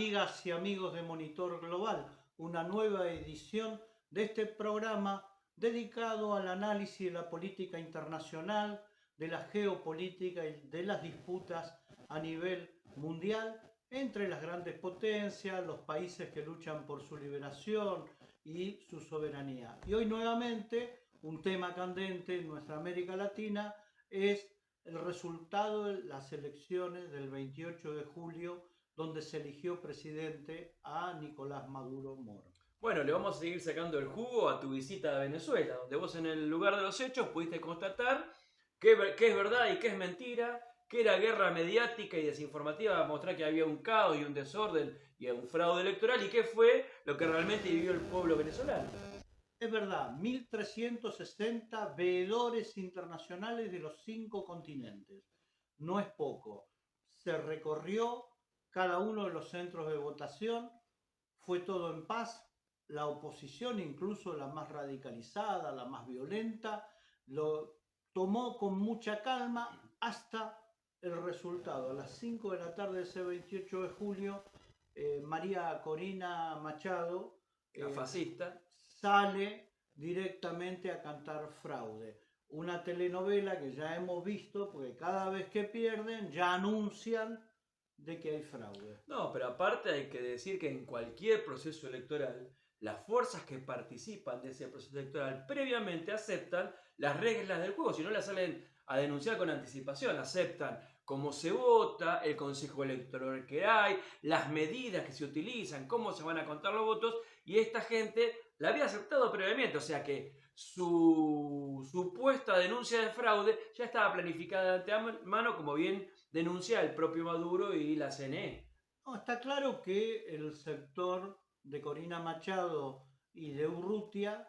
amigas y amigos de Monitor Global, una nueva edición de este programa dedicado al análisis de la política internacional, de la geopolítica y de las disputas a nivel mundial entre las grandes potencias, los países que luchan por su liberación y su soberanía. Y hoy nuevamente un tema candente en nuestra América Latina es el resultado de las elecciones del 28 de julio, donde se eligió presidente a Nicolás Maduro Moro. Bueno, le vamos a seguir sacando el jugo a tu visita a Venezuela, donde vos en el lugar de los hechos pudiste constatar qué es verdad y qué es mentira, qué era guerra mediática y desinformativa, mostrar que había un caos y un desorden y un fraude electoral y qué fue lo que realmente vivió el pueblo venezolano. Es verdad, 1.360 veedores internacionales de los 5 continentes. No es poco. Se recorrió cada uno de los centros de votación, fue todo en paz. La oposición, incluso la más radicalizada, la más violenta, lo tomó con mucha calma hasta el resultado. A las 5 de la tarde de ese 28 de julio, María Corina Machado La fascista. sale directamente a cantar fraude. Una telenovela que ya hemos visto, porque cada vez que pierden ya anuncian de que hay fraude. No, pero aparte hay que decir que en cualquier proceso electoral, las fuerzas que participan de ese proceso electoral previamente aceptan las reglas del juego, si no las salen a denunciar con anticipación, aceptan cómo se vota, el consejo electoral que hay, las medidas que se utilizan, cómo se van a contar los votos, y esta gente la había aceptado previamente, o sea que su supuesta denuncia de fraude ya estaba planificada de antemano, como bien denuncia el propio Maduro y la CNE. No, está claro que el sector de Corina Machado y de Urrutia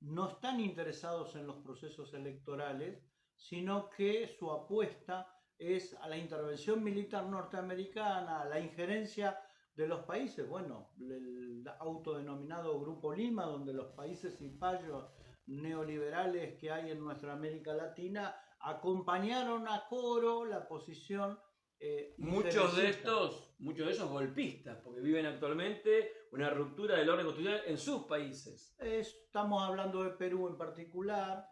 no están interesados en los procesos electorales, sino que su apuesta es a la intervención militar norteamericana, a la injerencia de los países, bueno, el autodenominado Grupo Lima, donde los países y payos neoliberales que hay en nuestra América Latina acompañaron a coro la posición Muchos de esos golpistas, porque viven actualmente una ruptura del orden constitucional en sus países. Estamos hablando de Perú en particular,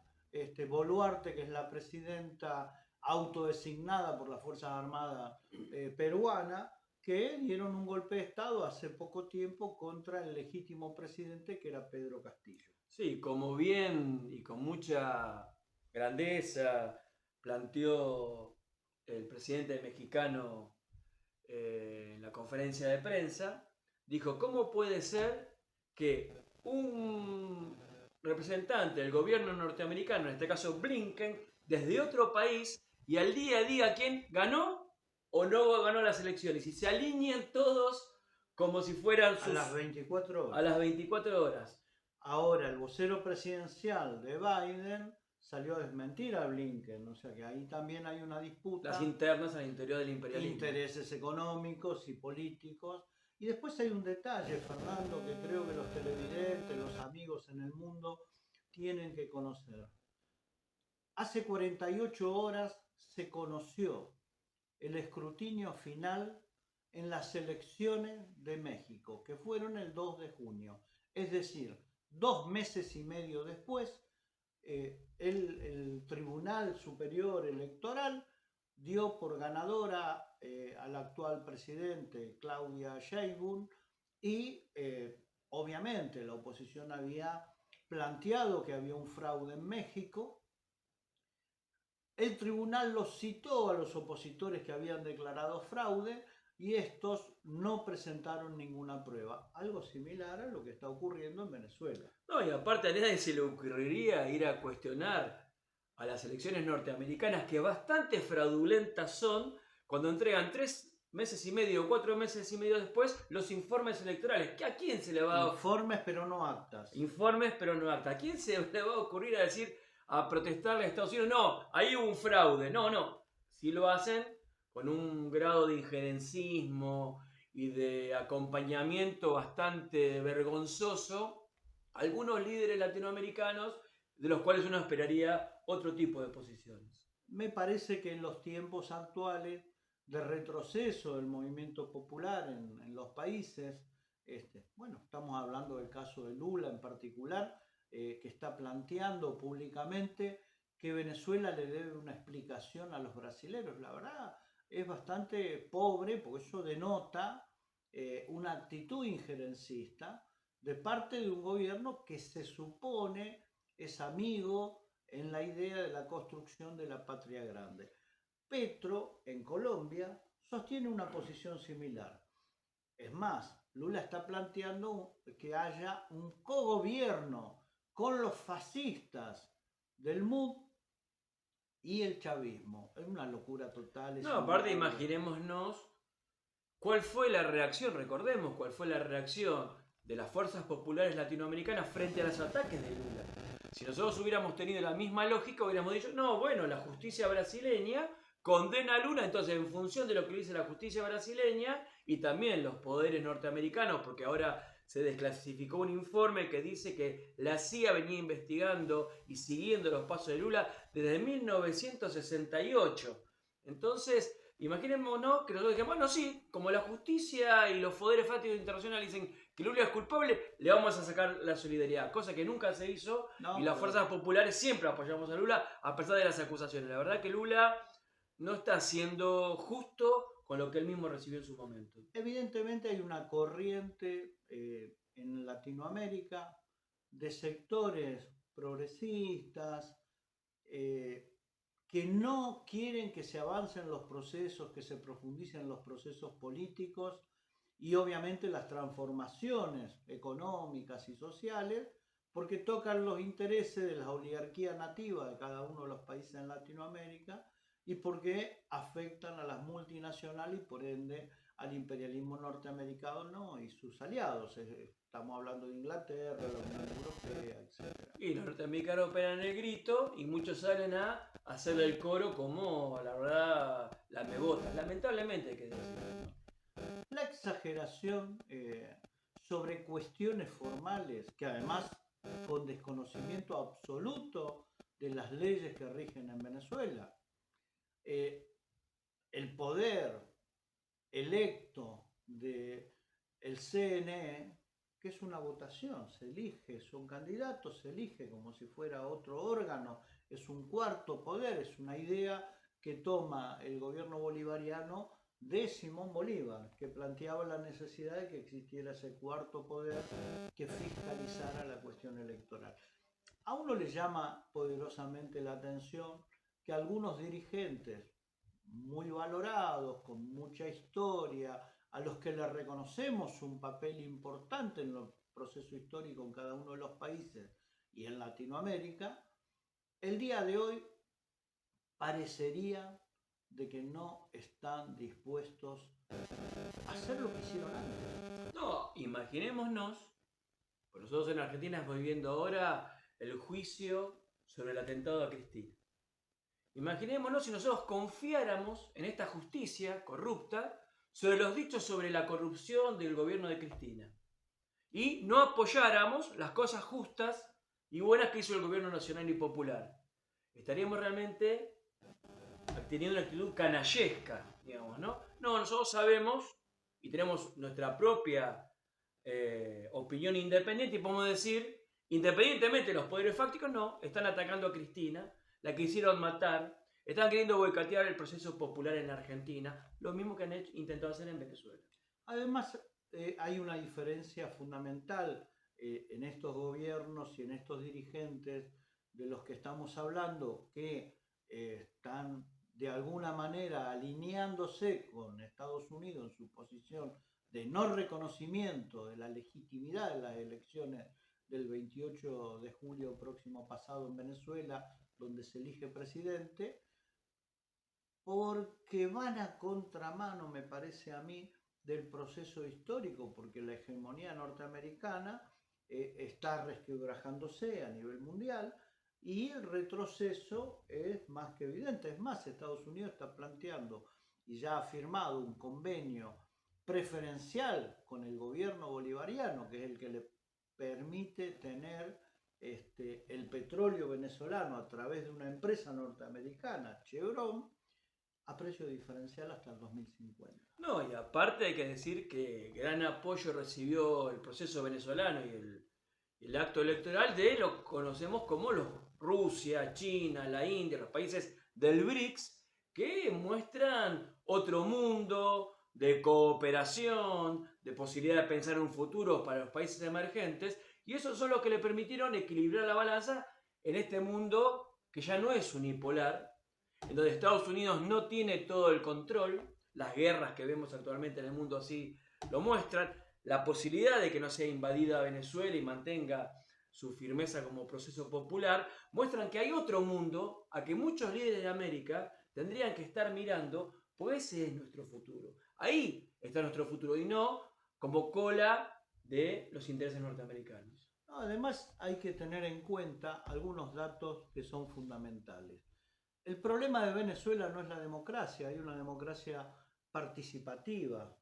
Boluarte, que es la presidenta autodesignada por las Fuerzas Armadas peruana, que dieron un golpe de Estado hace poco tiempo contra el legítimo presidente que era Pedro Castillo. Sí, como bien y con mucha grandeza planteó el presidente mexicano en la conferencia de prensa, dijo, ¿cómo puede ser que un representante del gobierno norteamericano, en este caso Blinken, desde otro país y al día a día, ¿quién ganó o no ganó las elecciones? Y se alineen todos como si fueran a las 24 a horas. las 24 horas. Ahora, el vocero presidencial de Biden salió a desmentir a Blinken, o sea que ahí también hay una disputa. Las internas al interior del imperialismo. Intereses económicos y políticos. Y después hay un detalle, Fernando, que creo que los televidentes, los amigos en el mundo tienen que conocer. Hace 48 horas se conoció el escrutinio final en las elecciones de México, que fueron el 2 de junio. Es decir, 2 meses y medio después, el Tribunal Superior Electoral dio por ganadora al actual presidente Claudia Sheinbaum y obviamente la oposición había planteado que había un fraude en México. El tribunal los citó a los opositores que habían declarado fraude y estos no presentaron ninguna prueba. Algo similar a lo que está ocurriendo en Venezuela. No, y aparte a nadie se le ocurriría ir a cuestionar a las elecciones norteamericanas, que bastante fraudulentas son, cuando entregan 3 meses y medio o 4 meses y medio después los informes electorales. ¿A quién se le va a... Informes pero no actas. Informes pero no actas. ¿A quién se le va a ocurrir a decir, a protestarle a Estados Unidos? No, ahí hubo un fraude. No, no. Si lo hacen con un grado de injerencismo y de acompañamiento bastante vergonzoso, algunos líderes latinoamericanos de los cuales uno esperaría otro tipo de posiciones. Me parece que en los tiempos actuales de retroceso del movimiento popular en los países. Bueno, estamos hablando del caso de Lula en particular, que está planteando públicamente que Venezuela le debe una explicación a los brasileños. La verdad es bastante pobre porque eso denota una actitud injerencista de parte de un gobierno que se supone es amigo en la idea de la construcción de la patria grande. Petro, en Colombia, sostiene una posición similar. Es más, Lula está planteando que haya un cogobierno con los fascistas del MUD y el chavismo. Es una locura total. No, aparte imaginémonos cuál fue la reacción, recordemos cuál fue la reacción de las fuerzas populares latinoamericanas frente a los ataques de Lula. Si nosotros hubiéramos tenido la misma lógica, hubiéramos dicho, no, bueno, la justicia brasileña condena a Lula, entonces en función de lo que dice la justicia brasileña y también los poderes norteamericanos, porque ahora se desclasificó un informe que dice que la CIA venía investigando y siguiendo los pasos de Lula desde 1968. Entonces, imaginémonos que nosotros dijimos, bueno, sí, como la justicia y los poderes fácticos internacionales dicen que Lula es culpable, le vamos a sacar la solidaridad, cosa que nunca se hizo, y las fuerzas populares siempre apoyamos a Lula a pesar de las acusaciones. La verdad que Lula no está siendo justo con lo que él mismo recibió en su momento. Evidentemente hay una corriente en Latinoamérica de sectores progresistas que no quieren que se avancen los procesos, que se profundicen los procesos políticos y obviamente las transformaciones económicas y sociales, porque tocan los intereses de la oligarquía nativa de cada uno de los países en Latinoamérica y porque afectan a las multinacionales y por ende al imperialismo norteamericano y sus aliados. Estamos hablando de Inglaterra, la Unión Europea, etc. Y los norteamericanos pegan el grito y muchos salen a hacerle el coro como, la verdad, la mebota. Lamentablemente hay que decirlo. La exageración sobre cuestiones formales que además con desconocimiento absoluto de las leyes que rigen en Venezuela. El poder electo del CNE, que es una votación, se elige, son candidatos, se elige como si fuera otro órgano, es un cuarto poder, es una idea que toma el gobierno bolivariano de Simón Bolívar, que planteaba la necesidad de que existiera ese cuarto poder que fiscalizara la cuestión electoral. A uno le llama poderosamente la atención que algunos dirigentes muy valorados, con mucha historia, a los que le reconocemos un papel importante en el proceso histórico en cada uno de los países y en Latinoamérica, el día de hoy parecería de que no están dispuestos a hacer lo que hicieron antes. No, imaginémonos, pues nosotros en Argentina estamos viviendo ahora el juicio sobre el atentado a Cristina. Imaginémonos si nosotros confiáramos en esta justicia corrupta sobre los dichos sobre la corrupción del gobierno de Cristina y no apoyáramos las cosas justas y buenas que hizo el gobierno nacional y popular. Estaríamos realmente teniendo una actitud canallesca, digamos, ¿no? No, nosotros sabemos y tenemos nuestra propia opinión independiente y podemos decir, independientemente de los poderes fácticos, no, están atacando a Cristina, la quisieron matar, están queriendo boicotear el proceso popular en Argentina, lo mismo que han intentado hacer en Venezuela. Además, hay una diferencia fundamental en estos gobiernos y en estos dirigentes de los que estamos hablando, que están de alguna manera alineándose con Estados Unidos en su posición de no reconocimiento de la legitimidad de las elecciones del 28 de julio próximo pasado en Venezuela, donde se elige presidente, porque van a contramano, me parece a mí, del proceso histórico, porque la hegemonía norteamericana está resquebrajándose a nivel mundial y el retroceso es más que evidente. Es más, Estados Unidos está planteando y ya ha firmado un convenio preferencial con el gobierno bolivariano, que es el que le permite tener el petróleo venezolano a través de una empresa norteamericana, Chevron, a precio diferencial hasta el 2050. No, y aparte hay que decir que gran apoyo recibió el proceso venezolano y el acto electoral de lo que conocemos como los Rusia, China, la India, los países del BRICS, que muestran otro mundo de cooperación, de posibilidad de pensar en un futuro para los países emergentes, y eso son los que le permitieron equilibrar la balanza en este mundo que ya no es unipolar, en donde Estados Unidos no tiene todo el control, las guerras que vemos actualmente en el mundo así lo muestran, la posibilidad de que no sea invadida Venezuela y mantenga su firmeza como proceso popular, muestran que hay otro mundo a que muchos líderes de América tendrían que estar mirando, pues ese es nuestro futuro. Ahí está nuestro futuro y no como cola de los intereses norteamericanos. No, además hay que tener en cuenta algunos datos que son fundamentales. El problema de Venezuela no es la democracia, hay una democracia participativa,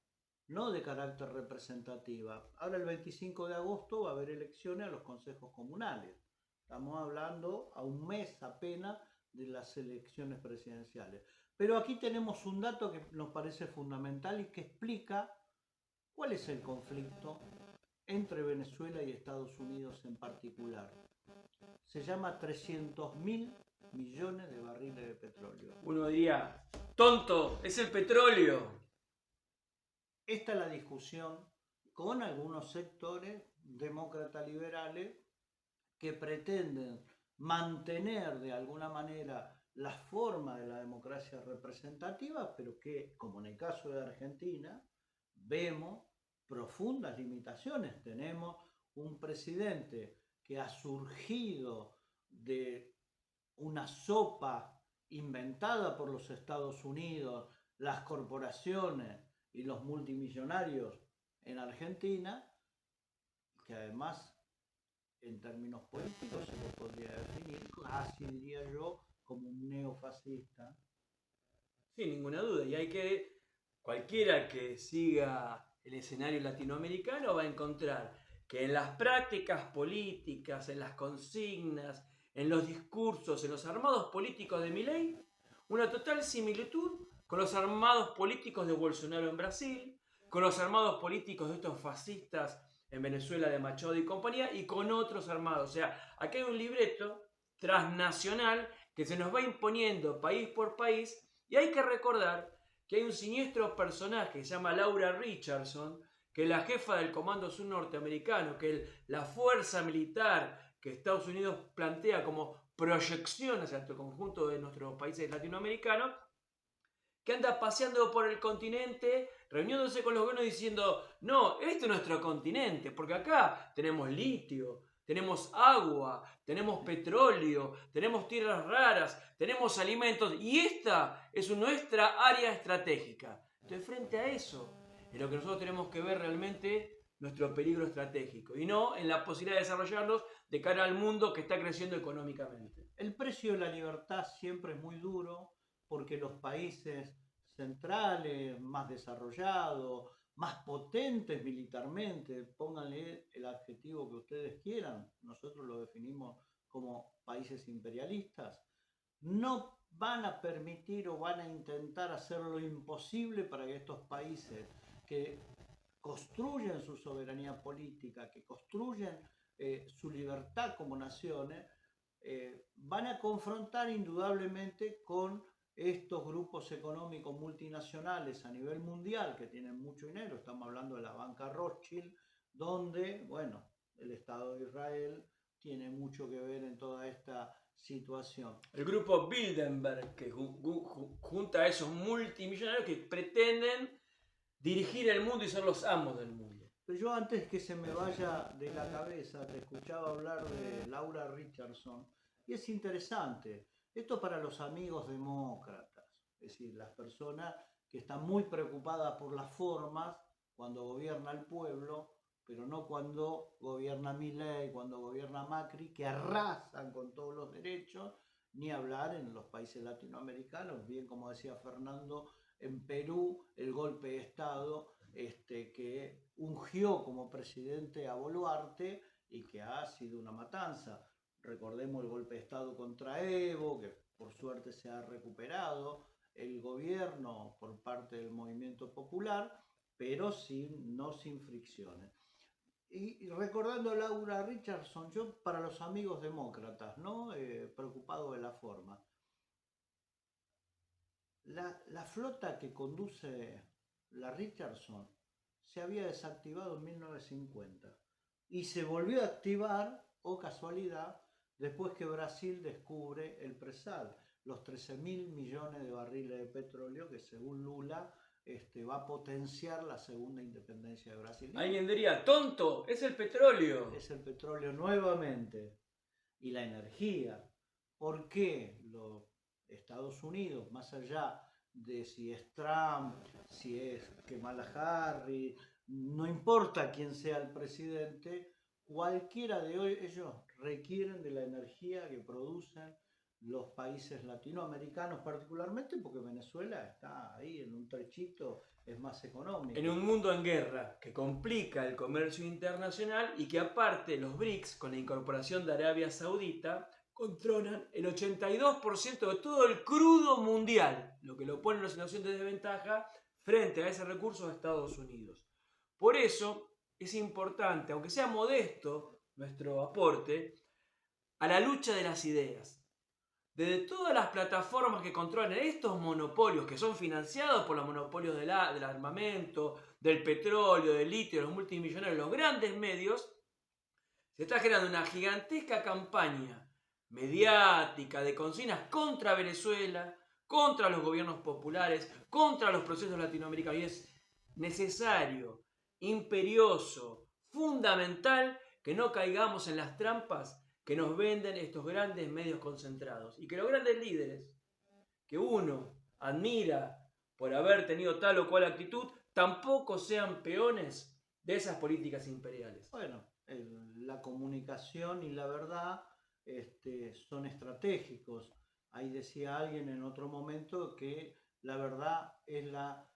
no de carácter representativa. Ahora el 25 de agosto va a haber elecciones a los consejos comunales. Estamos hablando a un mes apenas de las elecciones presidenciales. Pero aquí tenemos un dato que nos parece fundamental y que explica cuál es el conflicto entre Venezuela y Estados Unidos en particular. Se llama 300.000 millones de barriles de petróleo. Uno diría, tonto, es el petróleo. Esta es la discusión con algunos sectores demócratas liberales que pretenden mantener de alguna manera la forma de la democracia representativa, pero que, como en el caso de Argentina, vemos profundas limitaciones. Tenemos un presidente que ha surgido de una sopa inventada por los Estados Unidos, las corporaciones y los multimillonarios en Argentina, que además en términos políticos se lo podría definir, casi diría yo, como un neofascista. Sin ninguna duda, y hay que, cualquiera que siga el escenario latinoamericano va a encontrar que en las prácticas políticas, en las consignas, en los discursos, en los armados políticos de Milei, una total similitud con los armados políticos de Bolsonaro en Brasil, con los armados políticos de estos fascistas en Venezuela de Machado y compañía, y con otros armados. O sea, aquí hay un libreto transnacional que se nos va imponiendo país por país, y hay que recordar que hay un siniestro personaje que se llama Laura Richardson, que es la jefa del Comando Sur norteamericano, que es la fuerza militar que Estados Unidos plantea como proyección hacia el conjunto de nuestros países latinoamericanos, que anda paseando por el continente, reuniéndose con los gobiernos diciendo, no, este es nuestro continente, porque acá tenemos litio, tenemos agua, tenemos petróleo, tenemos tierras raras, tenemos alimentos, y esta es nuestra área estratégica. Entonces, frente a eso, es lo que nosotros tenemos que ver realmente nuestro peligro estratégico, y no en la posibilidad de desarrollarnos de cara al mundo que está creciendo económicamente. El precio de la libertad siempre es muy duro porque los países centrales, más desarrollados, más potentes militarmente, pónganle el adjetivo que ustedes quieran, nosotros lo definimos como países imperialistas, no van a permitir o van a intentar hacer lo imposible para que estos países que construyen su soberanía política, que construyen su libertad como naciones, van a confrontar indudablemente con estos grupos económicos multinacionales a nivel mundial que tienen mucho dinero. Estamos hablando de la banca Rothschild, donde, bueno, el Estado de Israel tiene mucho que ver en toda esta situación. El grupo Bilderberg, que junta a esos multimillonarios que pretenden dirigir el mundo y ser los amos del mundo. Pero yo, antes que se me vaya de la cabeza, te escuchaba hablar de Laura Richardson, y es interesante. Esto para los amigos demócratas, es decir, las personas que están muy preocupadas por las formas cuando gobierna el pueblo, pero no cuando gobierna Milei, cuando gobierna Macri, que arrasan con todos los derechos, ni hablar en los países latinoamericanos, bien como decía Fernando, en Perú el golpe de Estado que ungió como presidente a Boluarte y que ha sido una matanza. Recordemos el golpe de Estado contra Evo, que por suerte se ha recuperado. el gobierno por parte del movimiento popular, pero no sin fricciones. Y recordando a Laura Richardson, yo para los amigos demócratas, ¿no? Preocupado de la forma. La flota que conduce la Richardson se había desactivado en 1950 y se volvió a activar, o casualidad, después que Brasil descubre el presal, los 13.000 millones de barriles de petróleo que según Lula va a potenciar la segunda independencia de Brasil. Alguien diría, tonto, es el petróleo. Es el petróleo nuevamente. Y la energía. ¿Por qué los Estados Unidos, más allá de si es Trump, si es Kamala Harris, no importa quién sea el presidente, cualquiera de ellos requieren de la energía que producen los países latinoamericanos, particularmente porque Venezuela está ahí en un trechito, es más económico. En un mundo en guerra que complica el comercio internacional y que aparte los BRICS, con la incorporación de Arabia Saudita, controlan el 82% de todo el crudo mundial, lo que lo pone en una situación de desventaja frente a ese recurso de Estados Unidos. Por eso es importante, aunque sea modesto nuestro aporte, a la lucha de las ideas. Desde todas las plataformas que controlan estos monopolios, que son financiados por los monopolios del armamento, del petróleo, del litio, de los multimillonarios, los grandes medios, se está generando una gigantesca campaña mediática de consignas contra Venezuela, contra los gobiernos populares, contra los procesos latinoamericanos. Y es necesario, imperioso, fundamental que no caigamos en las trampas que nos venden estos grandes medios concentrados y que los grandes líderes que uno admira por haber tenido tal o cual actitud tampoco sean peones de esas políticas imperiales. Bueno, la comunicación y la verdad son estratégicos. Ahí decía alguien en otro momento que la verdad es la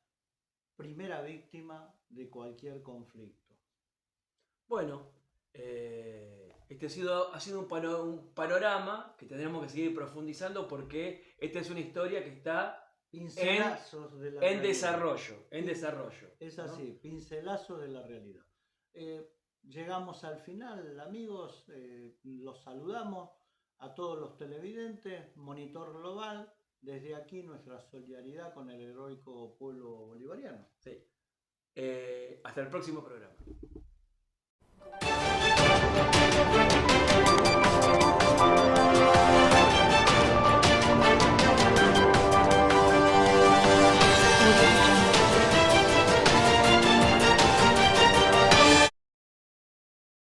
primera víctima de cualquier conflicto. Bueno, este ha sido un panorama que tendremos que seguir profundizando porque esta es una historia que está en desarrollo. Es así, ¿no? Pincelazos de la realidad. Llegamos al final, amigos, los saludamos a todos los televidentes, Monitor Global, desde aquí nuestra solidaridad con el heroico pueblo bolivariano. Sí. Hasta el próximo programa.